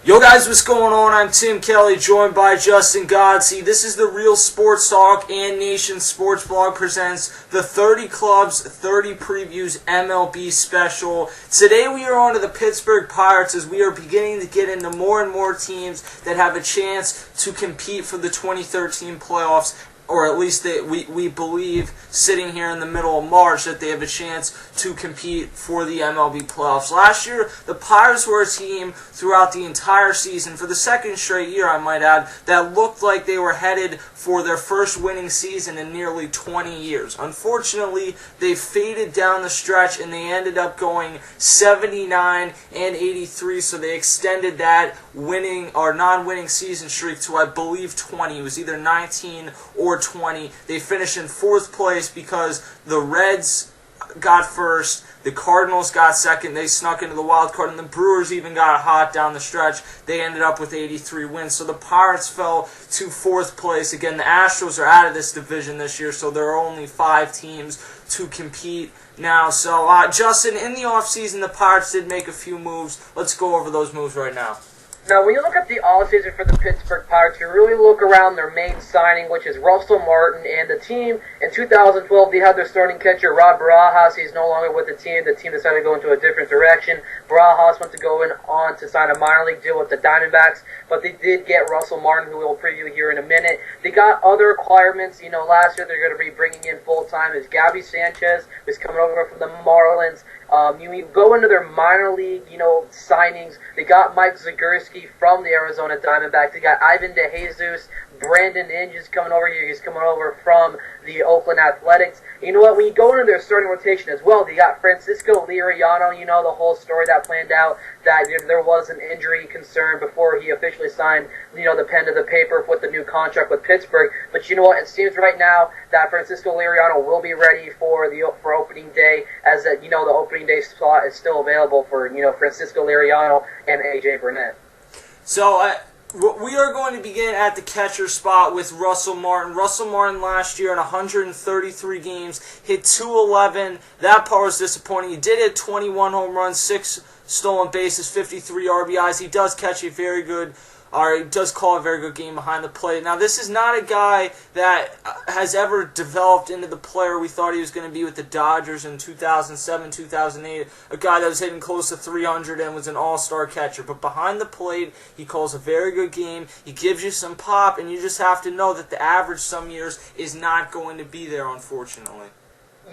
Yo guys, what's going on? I'm Tim Kelly, joined by Justin Godsey. This is the Real Sports Talk and Nation Sports Blog presents the 30 Clubs, 30 Previews MLB special. Today we are on to the Pittsburgh Pirates as we are beginning to get into more and more teams that have a chance to compete for the 2013 playoffs. Or at least we believe, sitting here in the middle of March, that they have a chance to compete for the MLB playoffs. Last year, the Pirates were a team throughout the entire season, for the second straight year, I might add, that looked like they were headed for their first winning season in nearly 20 years. Unfortunately, they faded down the stretch, and they ended up going 79 and 83, so they extended that winning or non-winning season streak to, I believe, 20. It was either 19 or 20. They finished in fourth place because the Reds got first, the Cardinals got second, they snuck into the wild card, and the Brewers even got hot down the stretch. They ended up with 83 wins. So the Pirates fell to fourth place. Again, the Astros are out of this division this year, so there are only 5 teams to compete now. So, Justin, in the offseason, the Pirates did make a few moves. Let's go over those moves right now. Now, when you look at the offseason for the Pittsburgh Pirates, you really look around their main signing, which is Russell Martin, and the team in 2012, they had their starting catcher, Rod Barajas. He's no longer with the team. The team decided to go into a different direction. Barajas went to go on to sign a minor league deal with the Diamondbacks, but they did get Russell Martin, who we'll preview here in a minute. They got other acquirements. Last year they're going to be bringing in full-time is Gabby Sanchez, who's coming over from the Marlins. You go into their minor league, signings. They got Mike Zagurski from the Arizona Diamondbacks. They got Ivan DeJesus. Brandon Inge is coming over here. He's coming over from the Oakland Athletics. You know what? When you go into their starting rotation as well, they got Francisco Liriano. The whole story that planned out that there was an injury concern before he officially signed, the pen to the paper with the new contract with Pittsburgh. But you know what? It seems right now that Francisco Liriano will be ready for opening day, as the opening day slot is still available for Francisco Liriano and AJ Burnett. So we are going to begin at the catcher spot with Russell Martin. Russell Martin last year in 133 games hit .211. That part was disappointing. He did hit 21 home runs, 6 stolen bases, 53 RBIs. He does catch a very good, or he does call a very good game behind the plate. Now, this is not a guy that has ever developed into the player we thought he was going to be with the Dodgers in 2007, 2008, a guy that was hitting close to 300 and was an all-star catcher. But behind the plate, he calls a very good game. He gives you some pop, and you just have to know that the average some years is not going to be there, unfortunately.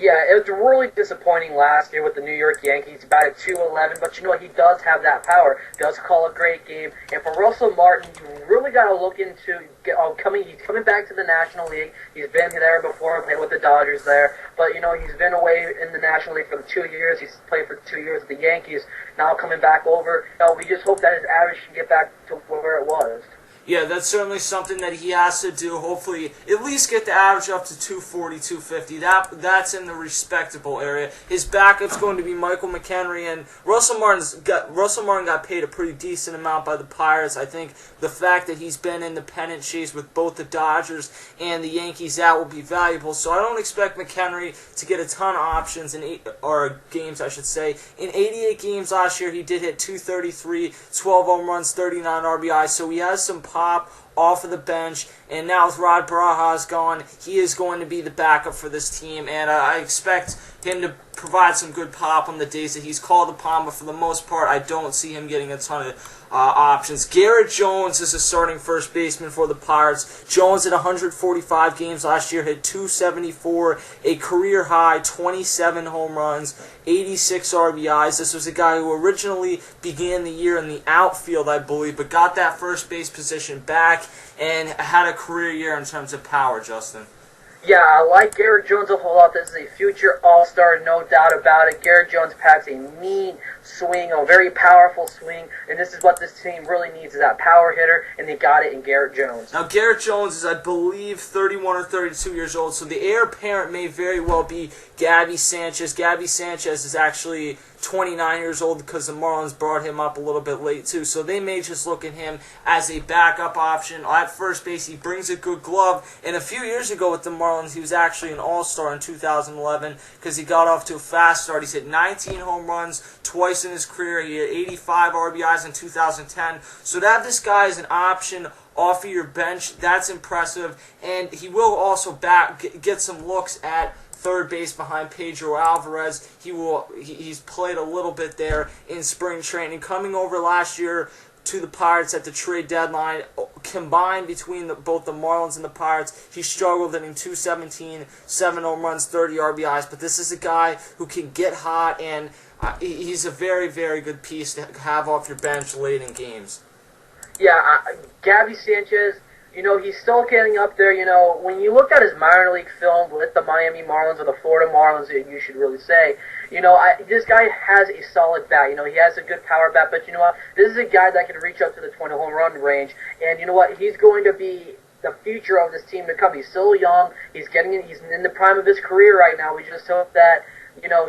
Yeah, it was really disappointing last year with the New York Yankees. He batted .211, but he does have that power. Does call a great game. And for Russell Martin, you really got to look into he's coming back to the National League. He's been there before and played with the Dodgers there. But, he's been away in the National League for 2 years. He's played for 2 years with the Yankees. Now coming back over. We just hope that his average can get back to where it was. Yeah, that's certainly something that he has to do. Hopefully, at least get the average up to 240, 250. That's in the respectable area. His backup's going to be Michael McHenry, and Russell Martin got paid a pretty decent amount by the Pirates. I think the fact that he's been in the pennant chase with both the Dodgers and the Yankees, that will be valuable. So I don't expect McHenry to get a ton of options games, I should say. In 88 games last year, he did hit .233, 12 home runs, 39 RBIs. So he has some pop off of the bench, and now with Rod Barajas gone, he is going to be the backup for this team, and I expect him to provide some good pop on the days that he's called upon, but for the most part, I don't see him getting a ton of options. Garrett Jones is a starting first baseman for the Pirates. Jones in 145 games last year hit .274, a career high, 27 home runs, 86 RBIs. This was a guy who originally began the year in the outfield, I believe, but got that first base position back and had a career year in terms of power, Justin. Yeah, I like Garrett Jones a whole lot. This is a future all-star, no doubt about it. Garrett Jones packs a mean swing, a very powerful swing, and this is what this team really needs, is that power hitter, and they got it in Garrett Jones. Now, Garrett Jones is, I believe, 31 or 32 years old, so the heir apparent may very well be Gabby Sanchez. Gabby Sanchez is actually 29 years old because the Marlins brought him up a little bit late too. So they may just look at him as a backup option. At first base, he brings a good glove. And a few years ago with the Marlins, he was actually an all-star in 2011 because he got off to a fast start. He's hit 19 home runs twice in his career. He had 85 RBIs in 2010. So to have this guy as an option off of your bench, that's impressive. And he will also get some looks at third base behind Pedro Alvarez. He's played a little bit there in spring training. Coming over last year to the Pirates at the trade deadline, combined between both the Marlins and the Pirates, he struggled hitting .217, 7 home runs, 30 RBIs. But this is a guy who can get hot, and he's a very, very good piece to have off your bench late in games. Yeah, Gabby Sanchez, he's still getting up there. When you look at his minor league film with the Miami Marlins or the Florida Marlins, you should really say, this guy has a solid bat. He has a good power bat, but you know what? This is a guy that can reach up to the 20 home run range, and you know what? He's going to be the future of this team to come. He's still young. He's in the prime of his career right now. We just hope that,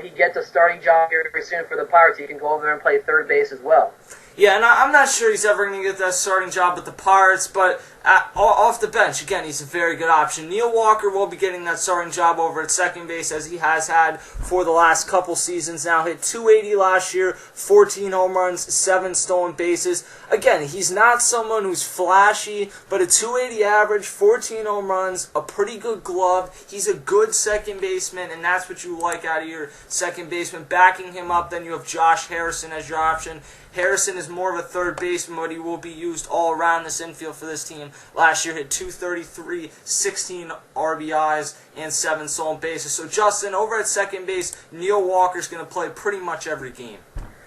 he gets a starting job here very soon for the Pirates. He can go over there and play third base as well. Yeah, and I'm not sure he's ever going to get that starting job with the Pirates, but off the bench, again, he's a very good option. Neil Walker will be getting that starting job over at second base, as he has had for the last couple seasons now. Hit .280 last year, 14 home runs, 7 stolen bases. Again, he's not someone who's flashy, but a .280 average, 14 home runs, a pretty good glove. He's a good second baseman, and that's what you like out of your second baseman. Backing him up, then you have Josh Harrison as your option. Harrison is more of a third baseman, but he will be used all around this infield for this team. Last year hit .233, 16 RBIs, and 7 stolen bases. So Justin, over at second base, Neil Walker's going to play pretty much every game.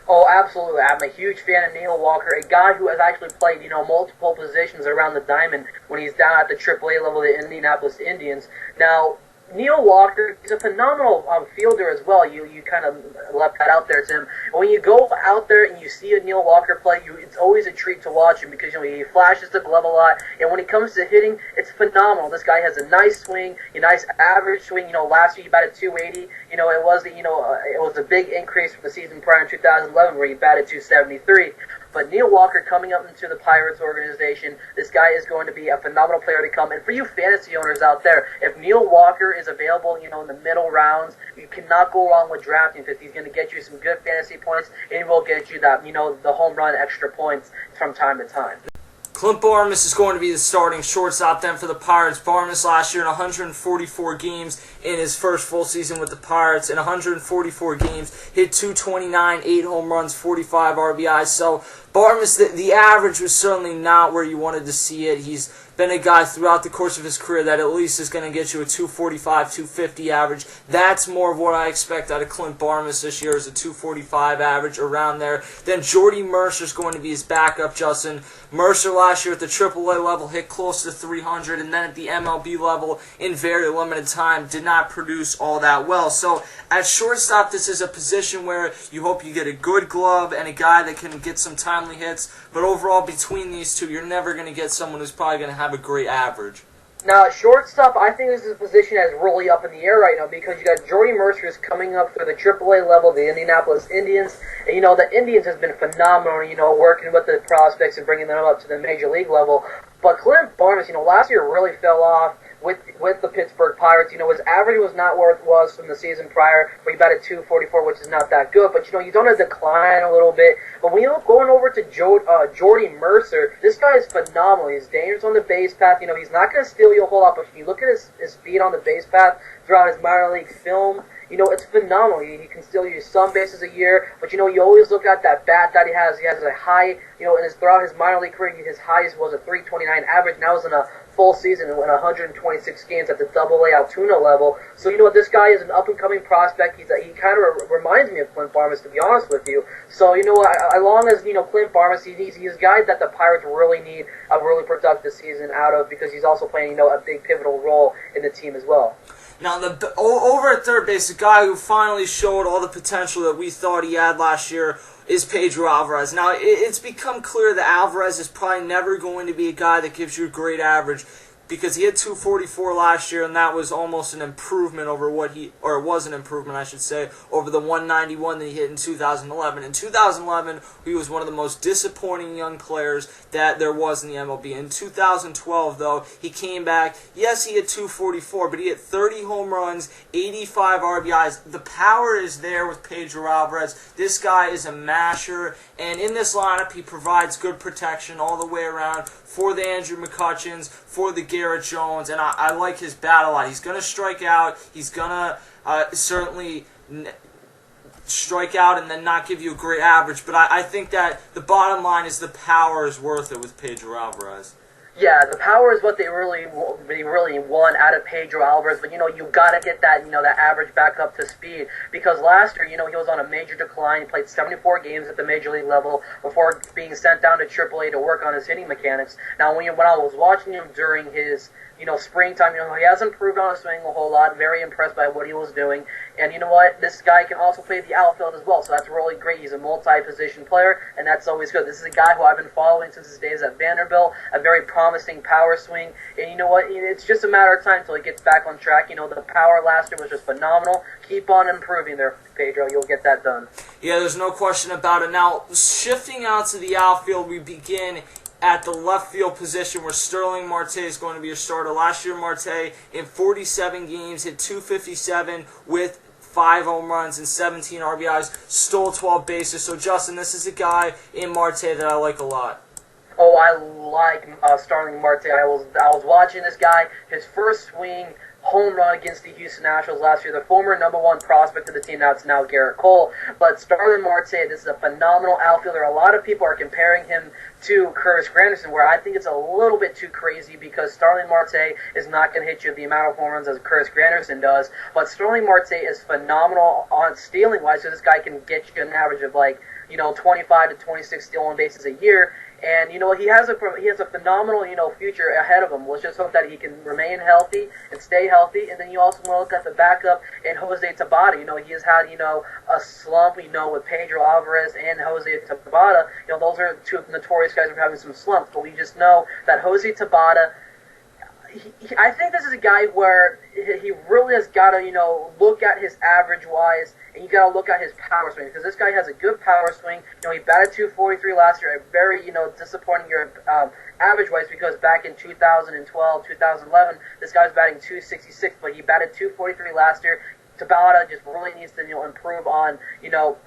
Oh, absolutely. I'm a huge fan of Neil Walker, a guy who has actually played, multiple positions around the diamond when he's down at the AAA level of the Indianapolis Indians. Now, Neil Walker is a phenomenal fielder as well. You kind of left that out there, Tim. When you go out there and you see a Neil Walker play, it's always a treat to watch him because he flashes the glove a lot. And when it comes to hitting, it's phenomenal. This guy has a nice swing, a nice average swing. Last year he batted .280. It was a big increase from the season prior in 2011 where he batted .273. But Neil Walker coming up into the Pirates organization, this guy is going to be a phenomenal player to come. And for you fantasy owners out there, if Neil Walker is available, in the middle rounds, you cannot go wrong with drafting because he's going to get you some good fantasy points, and he will get you that, the home run extra points from time to time. Clint Barmes is going to be the starting shortstop then for the Pirates. Barmes last year in 144 games in his first full season with the Pirates. In 144 games, hit .229, 8 home runs, 45 RBIs. So Barmes, the average was certainly not where you wanted to see it. He's been a guy throughout the course of his career that at least is going to get you a .245, .250 average. That's more of what I expect out of Clint Barmes this year, is a .245 average around there. Then Jordy Mercer is going to be his backup, Justin. Mercer last year at the AAA level hit close to 300, and then at the MLB level in very limited time did not produce all that well. So at shortstop, this is a position where you hope you get a good glove and a guy that can get some timely hits. But overall, between these two, you're never going to get someone who's probably going to have a great average. Now, shortstop, I think this is a position that's really up in the air right now because you got Jordy Mercer who's coming up for the AAA level, the Indianapolis Indians. And, the Indians has been phenomenal, working with the prospects and bringing them up to the major league level. But Clint Barmes, last year really fell off with the Pittsburgh Pirates. His average was not where it was from the season prior, where he batted .244, which is not that good. But, he's on a decline a little bit. But when you look going over to Jordy Mercer, this guy is phenomenal. He's dangerous on the base path. He's not going to steal you a whole lot, but if you look at his speed on the base path throughout his minor league film, it's phenomenal. He can steal you some bases a year, but you always look at that bat that he has. He has a high, throughout his minor league career, his highest was a .329 average. Now he's in a full season in 126 games at the AA Altoona level. So this guy is an up and coming prospect. He kind of reminds me of Clint Barmes, to be honest with you. So as long as Clint Barmes, he's a guy that the Pirates really need a really productive season out of because he's also playing a big pivotal role in the team as well. Now, over at third base, the guy who finally showed all the potential that we thought he had last year is Pedro Alvarez. Now, it's become clear that Alvarez is probably never going to be a guy that gives you a great average. because he had 244 last year, and that was almost an improvement over or it was an improvement, I should say, over the 191 that he hit in 2011. In 2011, he was one of the most disappointing young players that there was in the MLB. In 2012, though, he came back. Yes, he had 244, but he had 30 home runs, 85 RBIs. The power is there with Pedro Alvarez. This guy is a masher, and in this lineup, he provides good protection all the way around for the Andrew McCutchens, for the Garrett Jones, and I like his bat a lot. He's going to strike out. He's going to certainly strike out and then not give you a great average, but I think that the bottom line is the power is worth it with Pedro Alvarez. Yeah, the power is what they really want out of Pedro Alvarez, but you got to get that that average back up to speed, because last year he was on a major decline. He played 74 games at the major league level before being sent down to AAA to work on his hitting mechanics. Now when I was watching him during his springtime, he hasn't improved on his swing a whole lot. Very impressed by what he was doing. And you know what? This guy can also play the outfield as well, so that's really great. He's a multi-position player, and that's always good. This is a guy who I've been following since his days at Vanderbilt, a very promising power swing. And you know what? It's just a matter of time until he gets back on track. The power last year was just phenomenal. Keep on improving there, Pedro. You'll get that done. Yeah, there's no question about it. Now, shifting out to the outfield, we begin at the left field position where Starling Marte is going to be a starter. Last year, Marte, in 47 games, hit 257 with 5 home runs and 17 RBIs, stole 12 bases. So, Justin, this is a guy in Marte that I like a lot. Oh, I like Starling Marte. I was watching this guy. His first swing home run against the Houston Nationals last year. The former #1 prospect of the team, that's now Garrett Cole. But Starling Marte, this is a phenomenal outfielder. A lot of people are comparing him to Curtis Granderson, where I think it's a little bit too crazy, because Starling Marte is not going to hit you the amount of home runs as Curtis Granderson does. But Starling Marte is phenomenal on stealing wise, so this guy can get you an average of 25 to 26 stolen bases a year. And he has a phenomenal future ahead of him. Let's just hope that he can remain healthy and stay healthy. And then you also want to look at the backup in Jose Tabata. He has had a slump. With Pedro Alvarez and Jose Tabata. Those are two notorious guys for having some slumps. But we just know that Jose Tabata, I think this is a guy where he really has got to look at his average wise, and you got to look at his power swing, because this guy has a good power swing. He batted 243 last year, a very disappointing year average wise, because back in 2012, 2011, this guy was batting 266, but he batted 243 last year. Tabata just really needs to improve on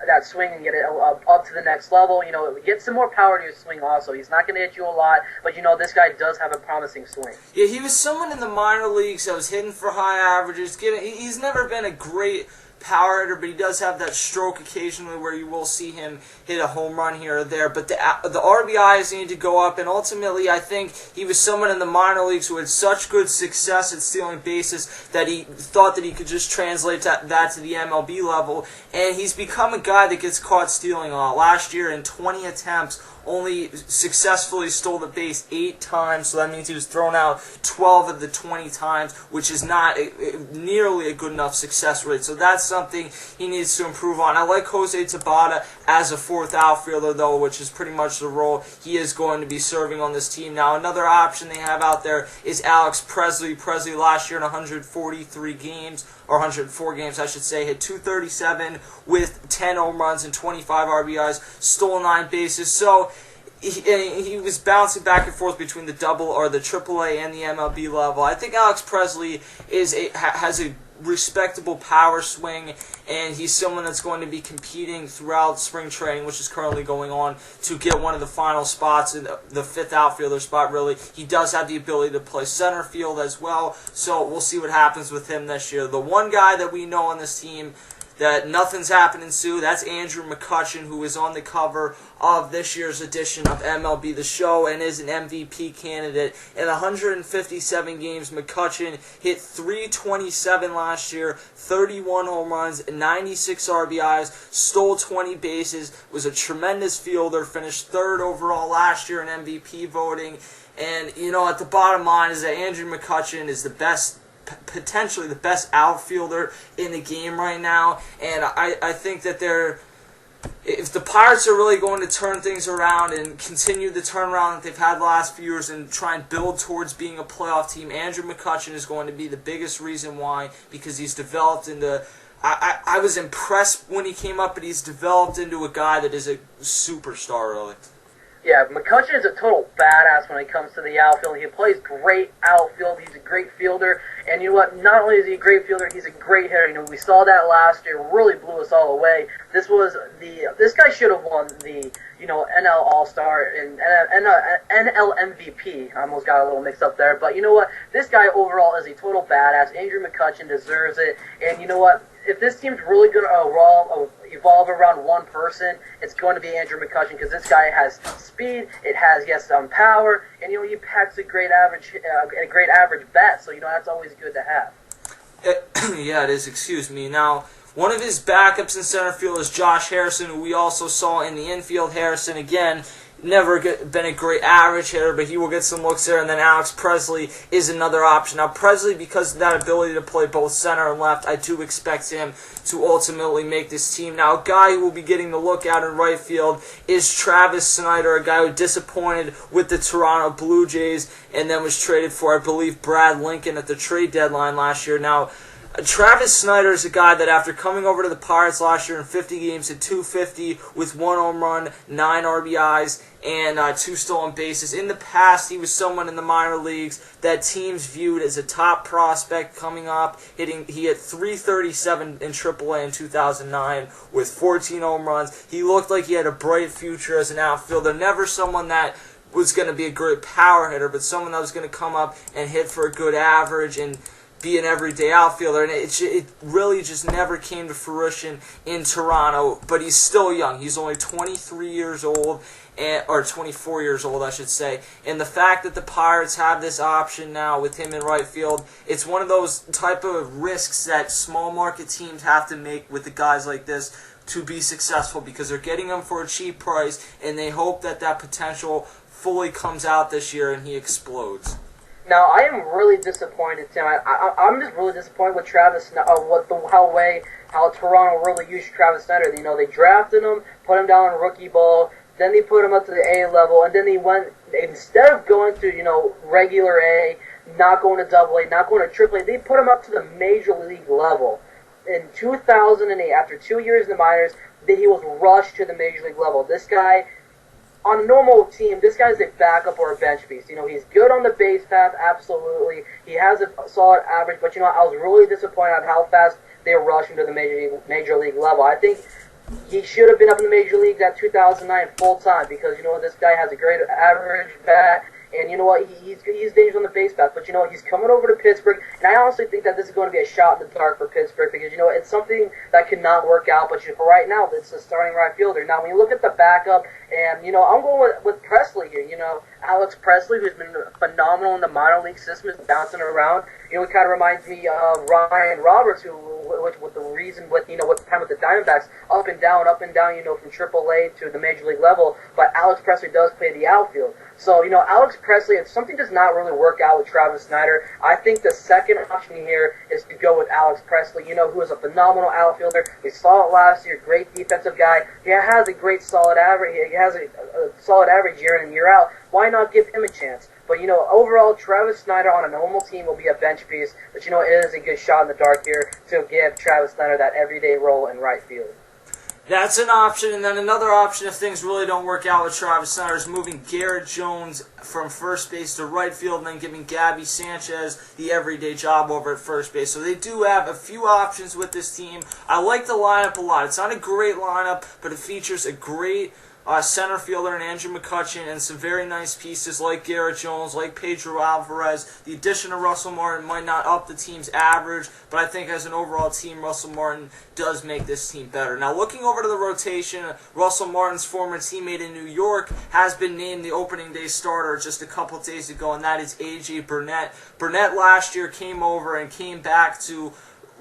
that swing and get it up to the next level. Get some more power to his swing also. He's not going to hit you a lot, but this guy does have a promising swing. Yeah, he was someone in the minor leagues that was hitting for high averages. He's never been a great power hitter, but he does have that stroke occasionally where you will see him hit a home run here or there. But the RBIs need to go up, and ultimately I think he was someone in the minor leagues who had such good success at stealing bases that he thought that he could just translate that to the MLB level, and he's become a guy that gets caught stealing a lot. Last year, in 20 attempts, only successfully stole the base 8 times, so that means he was thrown out 12 of the 20 times, which is not nearly a good enough success rate. So that's something he needs to improve on. I like Jose Tabata as a 4th outfielder, though, which is pretty much the role he is going to be serving on this team. Now, another option they have out there is Alex Presley. Presley last year in 143 games, or 104 games, I should say, hit 237 with 10 home runs and 25 RBIs, stole 9 bases. So he was bouncing back and forth between the AAA and the MLB level. I think Alex Presley has a respectable power swing, and he's someone that's going to be competing throughout spring training, which is currently going on, to get one of the final spots in the 5th outfielder spot, really. He does have the ability to play center field as well, so we'll see what happens with him this year. The one guy that we know on this team that nothing's happening to, that's Andrew McCutchen, who is on the cover of this year's edition of MLB The Show and is an MVP candidate. In 157 games, McCutchen hit .327 last year, 31 home runs, 96 RBIs, stole 20 bases, was a tremendous fielder, finished 3rd overall last year in MVP voting. And, at the bottom line is that Andrew McCutchen is potentially the best outfielder in the game right now, and I think that if the Pirates are really going to turn things around and continue the turnaround that they've had the last few years and try and build towards being a playoff team, Andrew McCutchen is going to be the biggest reason why, because he's developed into... I was impressed when he came up, but he's developed into a guy that is a superstar, really. Yeah, McCutchen is a total badass when it comes to the outfield. He plays great outfield. He's a great fielder. And you know what? Not only is he a great fielder, he's a great hitter. You know, we saw that last year. Really blew us all away. This guy should have won the, NL All-Star and NL MVP. I almost got a little mixed up there. But you know what? This guy overall is a total badass. Andrew McCutchen deserves it. And you know what? If this team's really going to evolve around one person, it's going to be Andrew McCutchen, because this guy has speed, he has some power, and he packs a great average bat. So that's always good to have. Yeah, it is. Excuse me. Now, one of his backups in center field is Josh Harrison, who we also saw in the infield. Harrison, again, never been a great average hitter, but he will get some looks there. And then Alex Presley is another option. Now, Presley, because of that ability to play both center and left, I do expect him to ultimately make this team. Now, a guy who will be getting the look out in right field is Travis Snyder, a guy who disappointed with the Toronto Blue Jays and then was traded for, I believe, Brad Lincoln at the trade deadline last year. Now, Travis Snyder is a guy that after coming over to the Pirates last year in 50 games, hit .250 with 1 home run, 9 RBIs, and 2 stolen bases. In the past, he was someone in the minor leagues that teams viewed as a top prospect coming up. He hit .337 in AAA in 2009 with 14 home runs. He looked like he had a bright future as an outfielder. Never someone that was going to be a great power hitter, but someone that was going to come up and hit for a good average and be an everyday outfielder, and it really just never came to fruition in Toronto. But he's still young. He's only 23 years old, or 24 years old, I should say. And the fact that the Pirates have this option now with him in right field, it's one of those type of risks that small market teams have to make with the guys like this to be successful, because they're getting them for a cheap price, and they hope that that potential fully comes out this year and he explodes. Now, I am really disappointed, Tim. I'm just really disappointed with Travis, how Toronto really used Travis Snyder. They drafted him, put him down on rookie ball, then they put him up to the A level, and then instead of going to, regular A, not going to Double A, not going to Triple A, they put him up to the Major League level. In 2008, after 2 years in the minors, he was rushed to the Major League level. This guy, on a normal team, this guy's a backup or a bench piece. He's good on the base path, absolutely. He has a solid average, but I was really disappointed on how fast they were rushing to the major league level. I think he should have been up in the major leagues at 2009 full time, because this guy has a great average bat. And he's dangerous on the base path. But he's coming over to Pittsburgh, and I honestly think that this is going to be a shot in the dark for Pittsburgh, because it's something that could not work out. But for right now, it's the starting right fielder. Now, when you look at the backup, and I'm going with Presley here. Alex Presley, who's been phenomenal in the minor league system, is bouncing around. It kind of reminds me of Ryan Roberts, with the time with the Diamondbacks, up and down, from AAA to the major league level. But Alex Presley does play the outfield. So, Alex Presley, if something does not really work out with Travis Snyder, I think the second option here is to go with Alex Presley, who is a phenomenal outfielder. We saw it last year, great defensive guy. He has a great solid average. He has a solid average year in and year out. Why not give him a chance? But, overall, Travis Snyder on a normal team will be a bench piece. But, it is a good shot in the dark here to give Travis Snyder that everyday role in right field. That's an option, and then another option if things really don't work out with Travis Snyder is moving Garrett Jones from first base to right field and then giving Gabby Sanchez the everyday job over at first base. So they do have a few options with this team. I like the lineup a lot. It's not a great lineup, but it features a great center fielder in Andrew McCutchen and some very nice pieces like Garrett Jones, like Pedro Alvarez. The addition of Russell Martin might not up the team's average, but I think as an overall team, Russell Martin does make this team better. Now, looking over to the rotation, Russell Martin's former teammate in New York has been named the opening day starter just a couple days ago, and that is A.J. Burnett. Burnett last year came over and came back to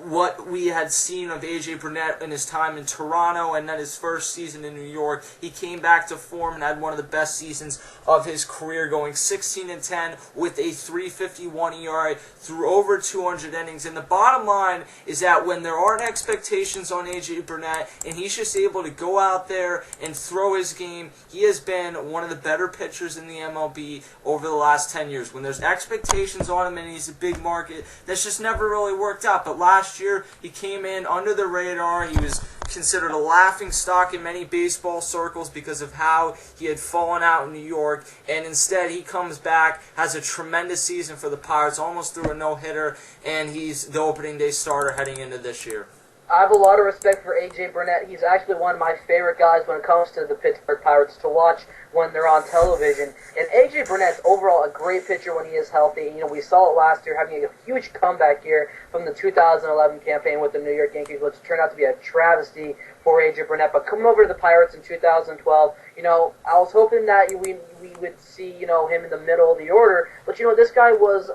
what we had seen of A.J. Burnett in his time in Toronto and then his first season in New York. He came back to form and had one of the best seasons of his career, going 16-10 with a 3.51 ERA through over 200 innings. And the bottom line is that when there aren't expectations on A.J. Burnett and he's just able to go out there and throw his game, he has been one of the better pitchers in the MLB over the last 10 years. When there's expectations on him and he's a big market, that's just never really worked out. But last year, he came in under the radar. He was considered a laughing stock in many baseball circles because of how he had fallen out in New York, and instead he comes back, has a tremendous season for the Pirates, almost threw a no-hitter, and he's the opening day starter heading into this year. I have a lot of respect for A.J. Burnett. He's actually one of my favorite guys when it comes to the Pittsburgh Pirates to watch when they're on television. And A.J. Burnett's overall a great pitcher when he is healthy. You know, we saw it last year having a huge comeback here from the 2011 campaign with the New York Yankees, which turned out to be a travesty for A.J. Burnett. But coming over to the Pirates in 2012, you know, I was hoping that we would see, you know, him in the middle of the order. But, you know, this guy was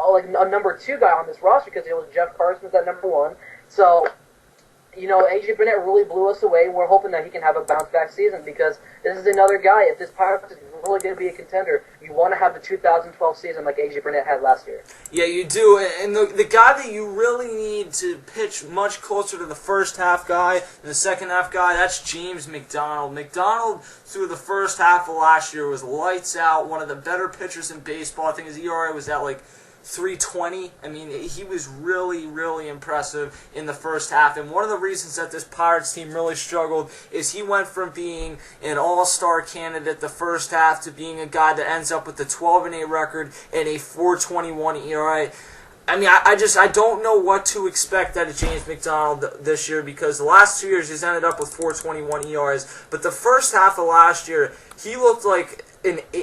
like a number 2 guy on this roster because it was Jeff Carson was at number 1. So, you know, A.J. Burnett really blew us away, and we're hoping that he can have a bounce-back season because this is another guy. If this Pirates is really going to be a contender, you want to have the 2012 season like A.J. Burnett had last year. Yeah, you do. And the guy that you really need to pitch much closer to the first half guy than the second half guy, that's James McDonald. McDonald, through the first half of last year, was lights out, one of the better pitchers in baseball. I think his ERA was at like 3.20. I mean, he was really, really impressive in the first half. And one of the reasons that this Pirates team really struggled is he went from being an all-star candidate the first half to being a guy that ends up with a 12-8 record and a 4.21 ERA. I mean, I don't know what to expect out of James McDonald this year because the last 2 years he's ended up with 4.21 ERAs. But the first half of last year, he looked like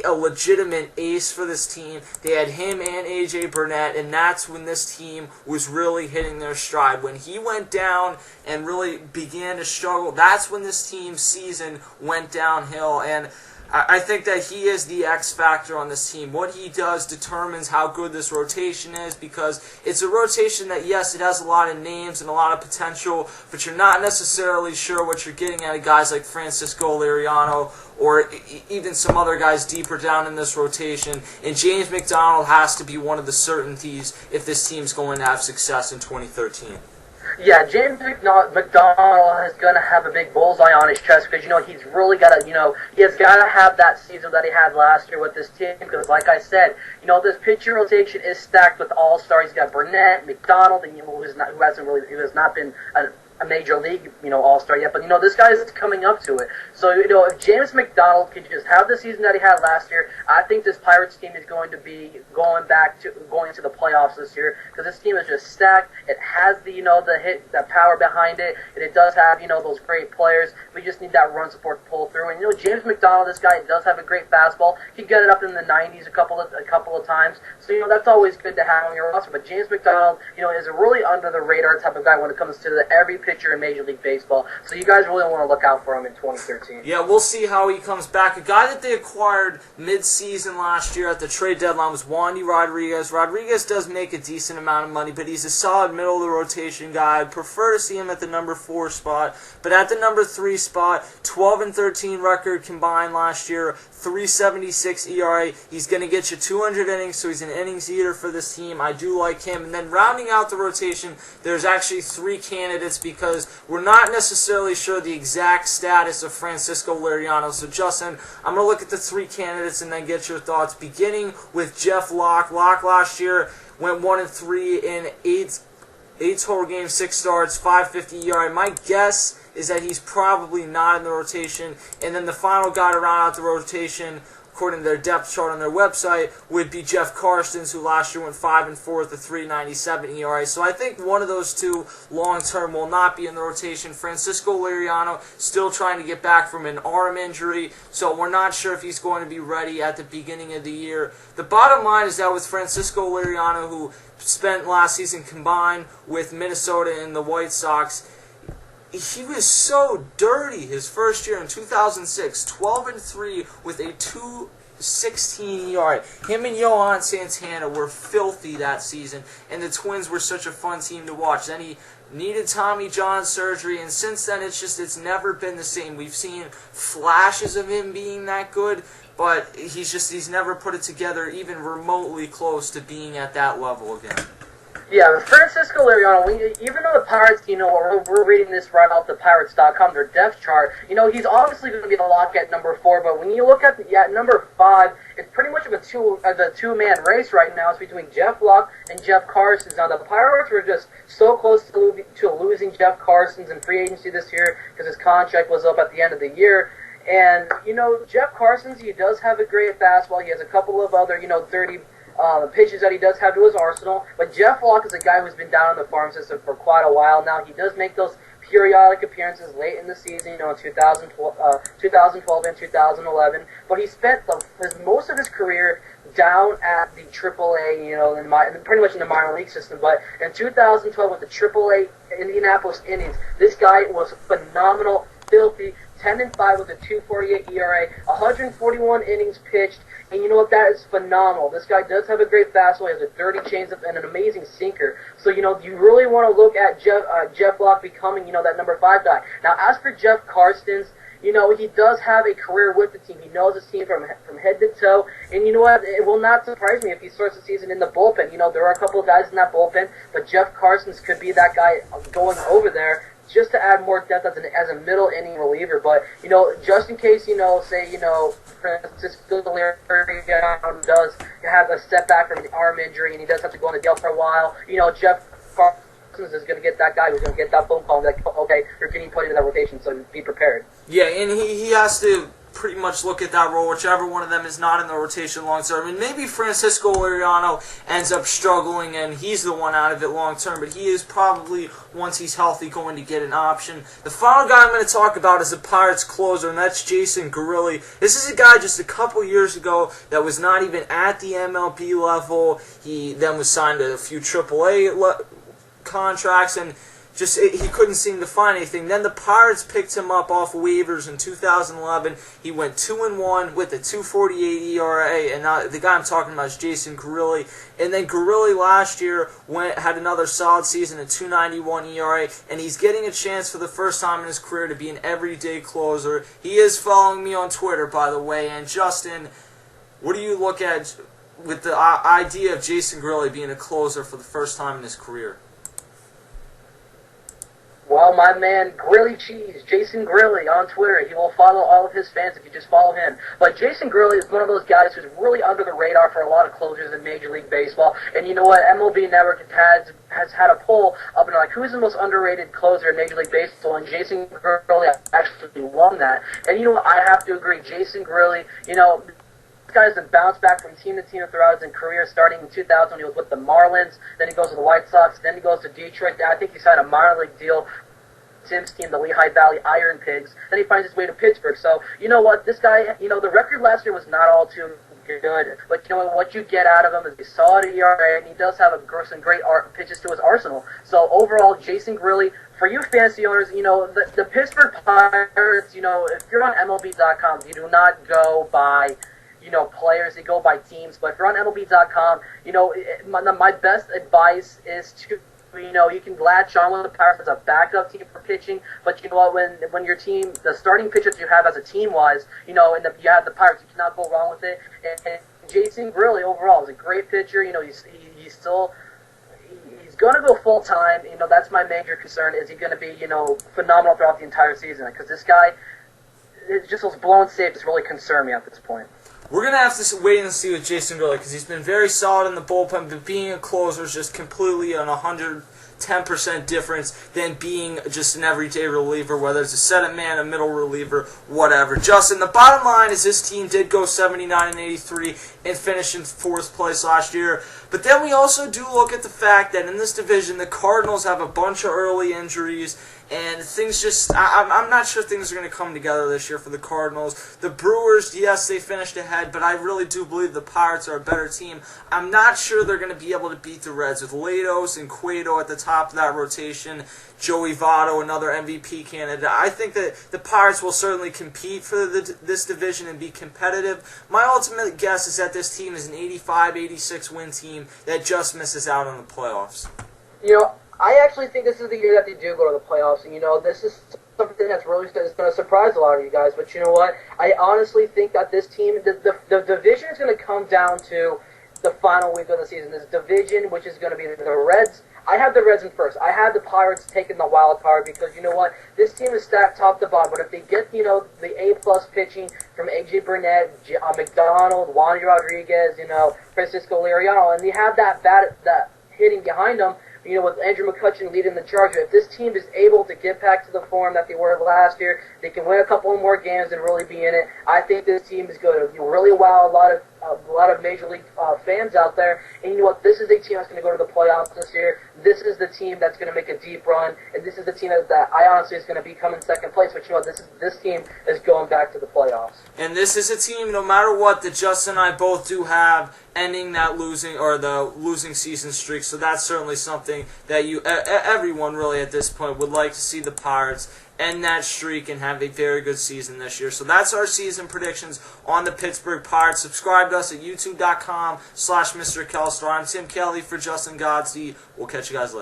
a legitimate ace for this team. They had him and A.J. Burnett, and that's when this team was really hitting their stride. When he went down and really began to struggle, that's when this team's season went downhill. And I think that he is the X factor on this team. What he does determines how good this rotation is because it's a rotation that, yes, it has a lot of names and a lot of potential, but you're not necessarily sure what you're getting out of guys like Francisco Liriano or even some other guys deeper down in this rotation. And James McDonald has to be one of the certainties if this team's going to have success in 2013. Yeah, James McDonald is going to have a big bullseye on his chest because, you know, he's really got to, you know, he has got to have that season that he had last year with this team because, like I said, you know, this pitching rotation is stacked with all-stars. He's got Burnett, McDonald, and, you know, who has not been a major league, you know, all-star yet, but, you know, this guy is coming up to it. So, you know, if James McDonald can just have the season that he had last year, I think this Pirates team is going to be going to the playoffs this year because this team is just stacked. It has the, you know, the power behind it, and it does have, you know, those great players. We just need that run support to pull through. And, you know, James McDonald, this guy does have a great fastball. He got it up in the 90s a couple of times. So, you know, that's always good to have on your roster. But James McDonald, you know, is a really under-the-radar type of guy when it comes to every pitcher in Major League Baseball. So you guys really want to look out for him in 2013. Yeah, we'll see how he comes back. A guy that they acquired mid-season last year at the trade deadline was Wandy Rodriguez. Rodriguez does make a decent amount of money, but he's a solid middle-of-the-rotation guy. I'd prefer to see him at the number 4 spot, but at the number 3 spot, 12-13 record combined last year, 3.76 ERA. He's going to get you 200 innings, so he's an innings eater for this team. I do like him. And then rounding out the rotation, there's actually 3 candidates because we're not necessarily sure the exact status of Francisco Liriano. So, Justin, I'm going to look at the 3 candidates and then get your thoughts, beginning with Jeff Locke. Locke last year went 1-3 in 8 total games, 6 starts, 5.50 ERA. My guess is that he's probably not in the rotation. And then the final guy to round out the rotation, according to their depth chart on their website, would be Jeff Karstens, who last year went 5-4 with a 3.97 ERA. So I think one of those two long-term will not be in the rotation. Francisco Liriano still trying to get back from an arm injury, so we're not sure if he's going to be ready at the beginning of the year. The bottom line is that with Francisco Liriano, who spent last season combined with Minnesota and the White Sox, he was so dirty his first year in 2006, 12-3 with a 2.16 ERA. Him and Johan Santana were filthy that season, and the Twins were such a fun team to watch. Then he needed Tommy John surgery, and since then it's never been the same. We've seen flashes of him being that good, but he's never put it together even remotely close to being at that level again. Yeah, Francisco Liriano, even though the Pirates, we're reading this right off the Pirates.com, their depth chart, he's obviously going to be the lock at number 4, but when you look at number 5, it's pretty much of a two-man race right now. It's between Jeff Locke and Jeff Carstens. Now, the Pirates were just so close to losing Jeff Carstens in free agency this year because his contract was up at the end of the year. And, Jeff Carstens, he does have a great fastball. He has a couple of other, dirty pitches that he does have to his arsenal. But Jeff Locke is a guy who's been down in the farm system for quite a while now. He does make those periodic appearances late in the season, in 2012 and 2011. But he spent most of his career down at the AAA, pretty much in the minor league system. But in 2012 with the AAA Indianapolis Indians, this guy was phenomenal, filthy, 10-5 with a 2.48 ERA, 141 innings pitched. And you know what? That is phenomenal. This guy does have a great fastball. He has a dirty changeup and an amazing sinker. So, you really want to look at Jeff Locke becoming, that number 5 guy. Now, as for Jeff Carstens, he does have a career with the team. He knows his team from head to toe. And you know what? It will not surprise me if he starts the season in the bullpen. There are a couple of guys in that bullpen, but Jeff Carstens could be that guy going over there just to add more depth as a middle inning reliever. But, just in case, say, Francisco Liriano does have a setback from an arm injury and he does have to go on the DL for a while, Jeff Carstens is going to get that guy who's going to get that phone call and be like, okay, you're getting put into that rotation, so be prepared. Yeah, and he has to pretty much look at that role, whichever one of them is not in the rotation long term. And maybe Francisco Liriano ends up struggling and he's the one out of it long term, but he is probably, once he's healthy, going to get an option. The final guy I'm going to talk about is the Pirates closer, and that's Jason Grilli. This is a guy just a couple years ago that was not even at the MLB level. He then was signed to a few AAA contracts, and he couldn't seem to find anything. Then the Pirates picked him up off waivers in 2011. He went 2-1 with a 2.48 ERA, and now the guy I'm talking about is Jason Grilli. And then Grilli last year had another solid season, a 2.91 ERA, and he's getting a chance for the first time in his career to be an everyday closer. He is following me on Twitter, by the way. And Justin, what do you look at with the idea of Jason Grilli being a closer for the first time in his career? Well, my man, Grilly Cheese, Jason Grilli on Twitter, he will follow all of his fans if you just follow him. But Jason Grilli is one of those guys who's really under the radar for a lot of closers in Major League Baseball. And you know what? MLB Network has had a poll up and like, who's the most underrated closer in Major League Baseball? And Jason Grilli actually won that. And you know what? I have to agree. Jason Grilli, this guy has bounced back from team to team throughout his career, starting in 2000 when he was with the Marlins, then he goes to the White Sox, then he goes to Detroit. I think he signed a minor league deal Tim's team, the Lehigh Valley Iron Pigs. Then he finds his way to Pittsburgh. So, you know what? This guy, the record last year was not all too good. But, what you get out of him is a solid ERA, and he does have some great pitches to his arsenal. So, overall, Jason Grilli, for you fantasy owners, the Pittsburgh Pirates, if you're on MLB.com, you do not go by players, they go by teams. But if you're on MLB.com, my best advice is to, you can latch on with the Pirates as a backup team for pitching, but you know what, when your team, the starting pitchers you have as a team-wise, and you have the Pirates, you cannot go wrong with it. And Jason Grilli overall is a great pitcher. He's going to go full-time. That's my major concern. Is he going to be, phenomenal throughout the entire season? Because this guy, just those blown saves really concern me at this point. We're going to have to wait and see with Jason Grilli because he's been very solid in the bullpen, but being a closer is just completely an 110% difference than being just an everyday reliever, whether it's a setup man, a middle reliever, whatever. Justin, the bottom line is this team did go 79-83 and finish in 4th place last year, but then we also do look at the fact that in this division, the Cardinals have a bunch of early injuries, and things I'm not sure things are going to come together this year for the Cardinals. The Brewers, yes, they finished ahead, but I really do believe the Pirates are a better team. I'm not sure they're going to be able to beat the Reds with Latos and Cueto at the top of that rotation. Joey Votto, another MVP candidate. I think that the Pirates will certainly compete for this division and be competitive. My ultimate guess is that this team is an 85-86 win team that just misses out on the playoffs. I actually think this is the year that they do go to the playoffs. And, this is something that's really going to surprise a lot of you guys. But you know what? I honestly think that this team, the division is going to come down to the final week of the season. This division, which is going to be the Reds. I have the Reds in first. I had the Pirates taking the wild card because, you know what, this team is stacked top to bottom. But if they get, you know, the A-plus pitching from A.J. Burnett, McDonald, Wandy Rodriguez, you know, Francisco Liriano, and they have that hitting behind them, you know, with Andrew McCutchen leading the charge. If this team is able to get back to the form that they were last year, they can win a couple more games and really be in it. I think this team is going to really wow a lot of Major League fans out there. And you know what? This is a team that's going to go to the playoffs this year. This is the team that's going to make a deep run, and this is the team that I honestly is going to become in second place. But you know what? This team is going back to the playoffs. And this is a team, no matter what, that Justin and I both do have ending that losing season streak. So that's certainly something that everyone really at this point would like to see the Pirates end that streak and have a very good season this year. So that's our season predictions on the Pittsburgh Pirates. Subscribe to us at youtube.com/Mr. Kelster. I'm Tim Kelly for Justin Godsey. We'll catch you guys later.